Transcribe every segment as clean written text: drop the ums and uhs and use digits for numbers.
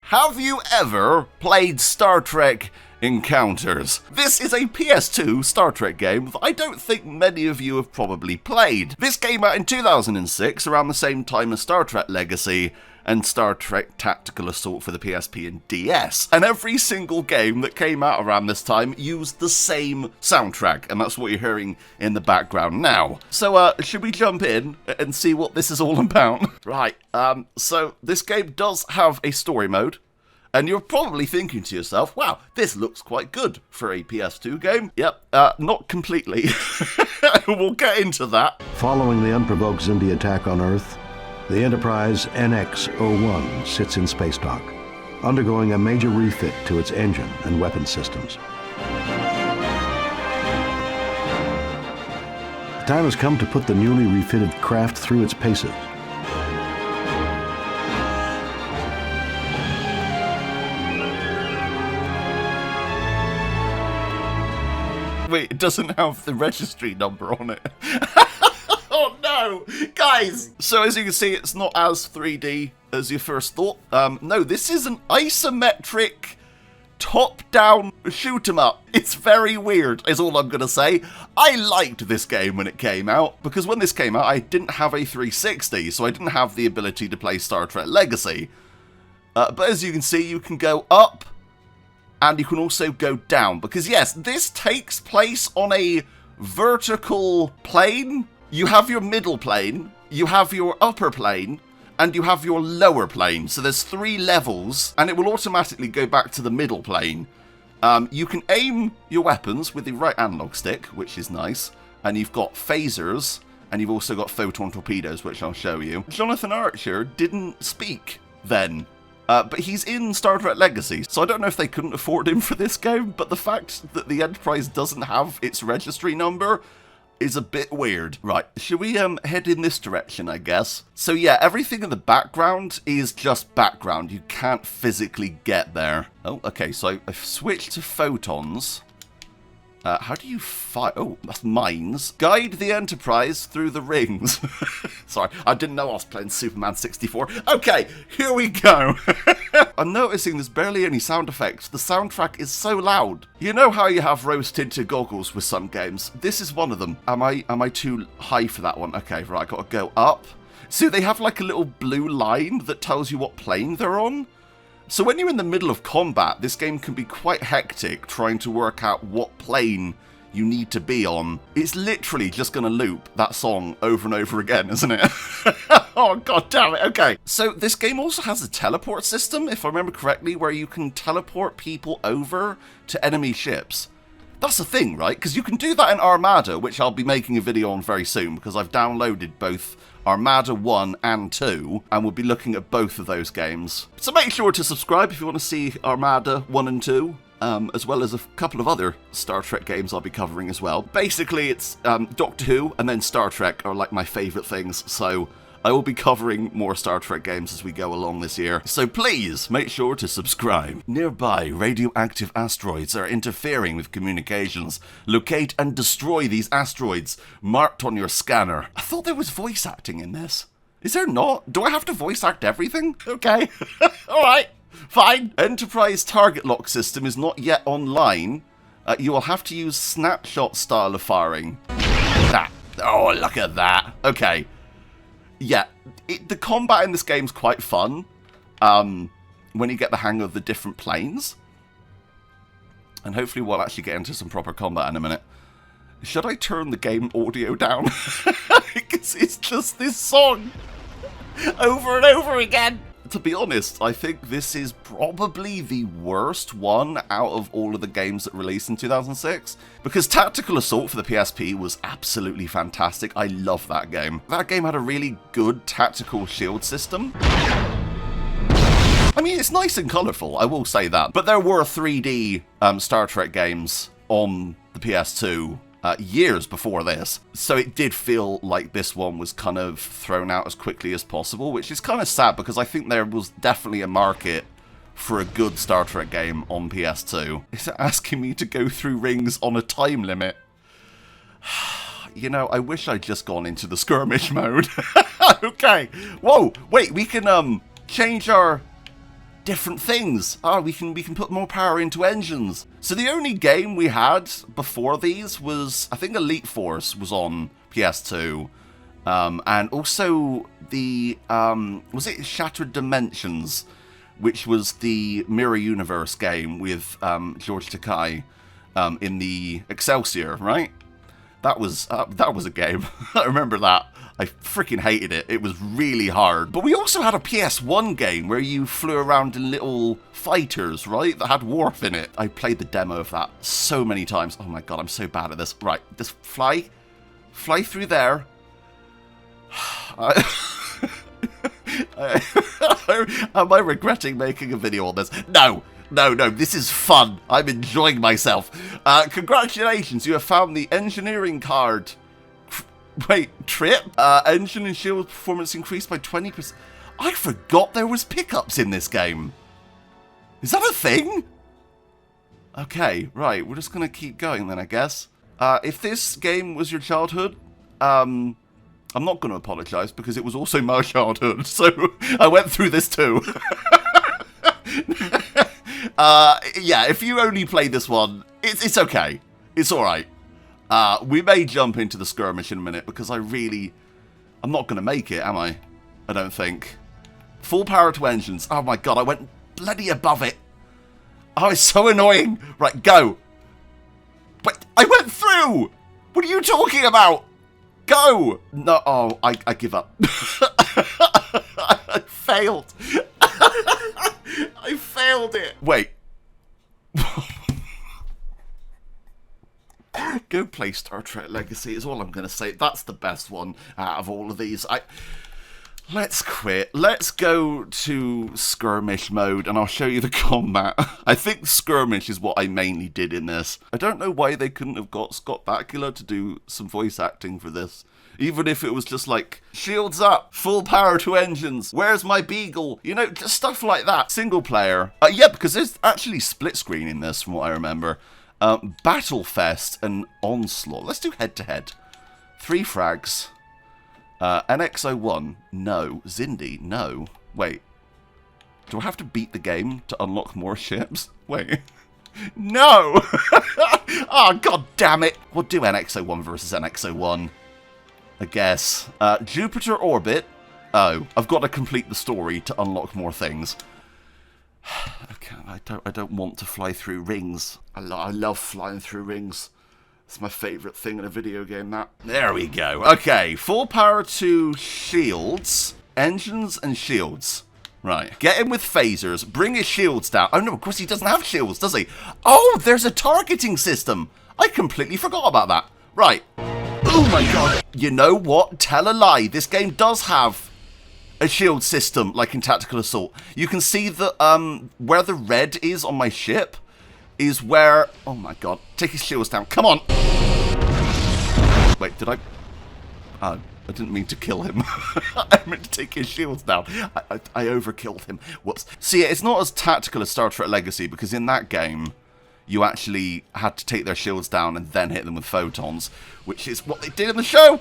Have you ever played Star Trek Encounters? This is a PS2 Star Trek game that I don't think many of you have probably played. This came out in 2006, around the same time as Star Trek Legacy and Star Trek Tactical Assault for the PSP and DS. And every single game that came out around this time used the same soundtrack, and that's what you're hearing in the background now. So, should we jump in and see what this is all about? Right, so this game does have a story mode. And you're probably thinking to yourself, wow, this looks quite good for a PS2 game. Yep, not completely. We'll get into that. Following the unprovoked Xindi attack on Earth, the Enterprise NX-01 sits in space dock, undergoing a major refit to its engine and weapon systems. The time has come to put the newly refitted craft through its paces. Wait, it doesn't have the registry number on it. Oh no, guys! So as you can see, it's not as 3D as you first thought. No, this is an isometric top-down shoot-'em-up. It's very weird, is all I'm gonna say. I liked this game when it came out, because when this came out, I didn't have a 360, so I didn't have the ability to play Star Trek Legacy. But as you can see, you can go up, and you can also go down, because yes, this takes place on a vertical plane. You have your middle plane, you have your upper plane, and you have your lower plane. So there's 3 levels, and it will automatically go back to the middle plane. You can aim your weapons with the right analog stick, which is nice, and you've got phasers, and you've also got photon torpedoes, which I'll show you. Jonathan Archer didn't speak then. But he's in Star Trek Legacy, so I don't know if they couldn't afford him for this game, but the fact that the Enterprise doesn't have its registry number is a bit weird. Right, should we head in this direction, I guess? So yeah, everything in the background is just background. You can't physically get there. Oh, okay, so I've switched to photons. How do you fire? Oh, that's mines. Guide the Enterprise through the rings. Sorry, I didn't know I was playing Superman 64. Okay, here we go. I'm noticing there's barely any sound effects. The soundtrack is so loud. You know how you have rose-tinted goggles with some games? This is one of them. Am I too high for that one? Okay, right, gotta go up. So they have like a little blue line that tells you what plane they're on. So when you're in the middle of combat, this game can be quite hectic trying to work out what plane you need to be on. It's literally just going to loop that song over and over again, isn't it? Oh, god damn it. Okay. So this game also has a teleport system, if I remember correctly, where you can teleport people over to enemy ships. That's a thing, right? Because you can do that in Armada, which I'll be making a video on very soon, because I've downloaded both Armada 1 and 2, and we'll be looking at both of those games. So make sure to subscribe if you want to see Armada 1 and 2, as well as a couple of other Star Trek games I'll be covering as well. Basically, it's Doctor Who and then Star Trek are like my favourite things, so I will be covering more Star Trek games as we go along this year, so please make sure to subscribe. Nearby radioactive asteroids are interfering with communications. Locate and destroy these asteroids, marked on your scanner. I thought there was voice acting in this. Is there not? Do I have to voice act everything? Okay. Alright, fine. Enterprise target lock system is not yet online. You will have to use snapshot style of firing. That. Oh, look at that. Okay. Yeah, the combat in this game's quite fun, when you get the hang of the different planes. And hopefully we'll actually get into some proper combat in a minute. Should I turn the game audio down? Because it's just this song over and over again. To be honest, I think this is probably the worst one out of all of the games that released in 2006. Because Tactical Assault for the PSP was absolutely fantastic. I love that game. That game had a really good tactical shield system. I mean, it's nice and colourful, I will say that. But there were 3D Star Trek games on the PS2 years before this, so it did feel like this one was kind of thrown out as quickly as possible, which is kind of sad because I think there was definitely a market for a good Star Trek game on PS2. It's asking me to go through rings on a time limit. You know, I wish I'd just gone into the skirmish mode. Okay. Whoa, wait, we can change our different things. Oh, we can put more power into engines. So the only game we had before these was, I think Elite Force was on PS2. And also the, was it Shattered Dimensions, which was the Mirror Universe game with George Takei in the Excelsior, right? That was a game. I remember that. I freaking hated it. It was really hard. But we also had a PS1 game where you flew around in little fighters, right? That had Worf in it. I played the demo of that so many times. Oh my god, I'm so bad at this. Right, just fly through there. Am I regretting making a video on this? No, this is fun. I'm enjoying myself. Congratulations, you have found the engineering card. Wait, trip? Engine and shield performance increased by 20%. I forgot there was pickups in this game. Is that a thing? Okay, right, we're just gonna keep going then, I guess. If this game was your childhood, I'm not going to apologise because it was also my childhood, so I went through this too. Yeah, if you only played this one, it's okay. It's alright. We may jump into the skirmish in a minute because I'm not going to make it, am I? I don't think. Full power to engines. Oh my god, I went bloody above it. Oh, it's so annoying. Right, go. Wait, I went through! What are you talking about? Go! No, oh, I give up. I failed. I failed it. Wait. Go play Star Trek Legacy is all I'm going to say. That's the best one out of all of these. Let's quit. Let's go to skirmish mode and I'll show you the combat. I think skirmish is what I mainly did in this. I don't know why they couldn't have got Scott Bakula to do some voice acting for this. Even if it was just like, shields up, full power to engines, where's my beagle? You know, just stuff like that. Single player. Yeah, because there's actually split screen in this from what I remember. Battlefest and Onslaught. Let's do head to head. 3 frags. NX01, no. Zindi, no. Wait. Do I have to beat the game to unlock more ships? Wait. No! Oh, god damn it. We'll do NX01 versus NX01. I guess. Jupiter Orbit. Oh, I've got to complete the story to unlock more things. Okay, I don't want to fly through rings. I love flying through rings. It's my favourite thing in a video game, that. There we go. Okay, full power to shields, engines and shields. Right. Get him with phasers, bring his shields down. Oh no, of course he doesn't have shields, does he? Oh, there's a targeting system. I completely forgot about that. Right. Oh my god. You know what? Tell a lie. This game does have a shield system, like in Tactical Assault. You can see that where the red is on my ship is where... Oh my god. Take his shields down. Come on. Wait, did I... Oh, I didn't mean to kill him. I meant to take his shields down. I overkilled him. Whoops. See, it's not as tactical as Star Trek Legacy, because in that game, you actually had to take their shields down and then hit them with photons, which is what they did in the show.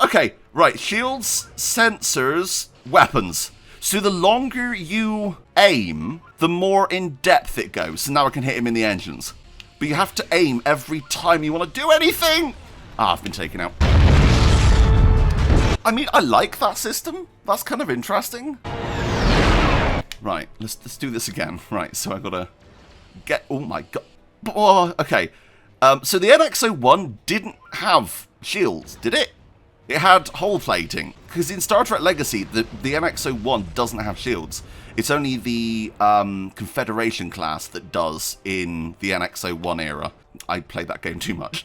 Okay, right. Shields, sensors, weapons. So the longer you aim, the more in depth it goes. So now I can hit him in the engines. But you have to aim every time you want to do anything. Ah, I've been taken out. I mean, I like that system. That's kind of interesting. Right, let's do this again. Right, so I gotta get... Oh my god. Oh, okay. So the NX01 didn't have shields, did it? It had hull plating. Because in Star Trek Legacy, the NX01 doesn't have shields. It's only the Confederation class that does in the NX01 era. I played that game too much.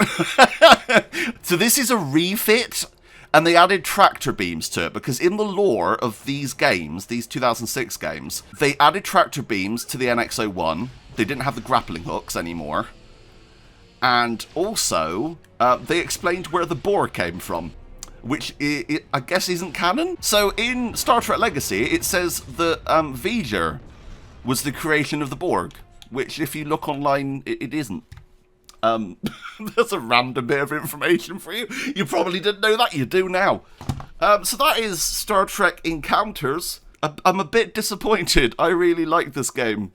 So this is a refit, and they added tractor beams to it, because in the lore of these games, these 2006 games, they added tractor beams to the NX01. They didn't have the grappling hooks anymore. And also, they explained where the Borg came from, which I guess isn't canon. So in Star Trek Legacy, it says that Voyager was the creation of the Borg, which if you look online, it isn't. That's a random bit of information for you. You probably didn't know that, you do now. So that is Star Trek Encounters. I'm a bit disappointed. I really like this game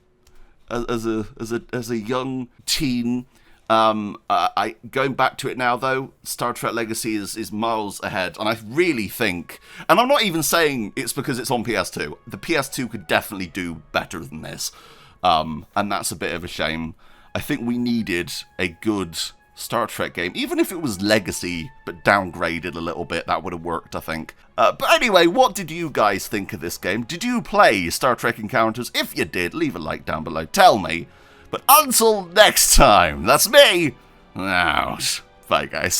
as a young teen. I going back to it now though, Star Trek Legacy is miles ahead, and I really think, and I'm not even saying it's because it's on PS2. The PS2 could definitely do better than this, and that's a bit of a shame. I think we needed a good Star Trek game, even if it was Legacy but downgraded a little bit. That would have worked, I think. But anyway, what did you guys think of this game? Did you play Star Trek Encounters? If you did, leave a like down below. Tell me. But until next time, that's me out. Bye, guys.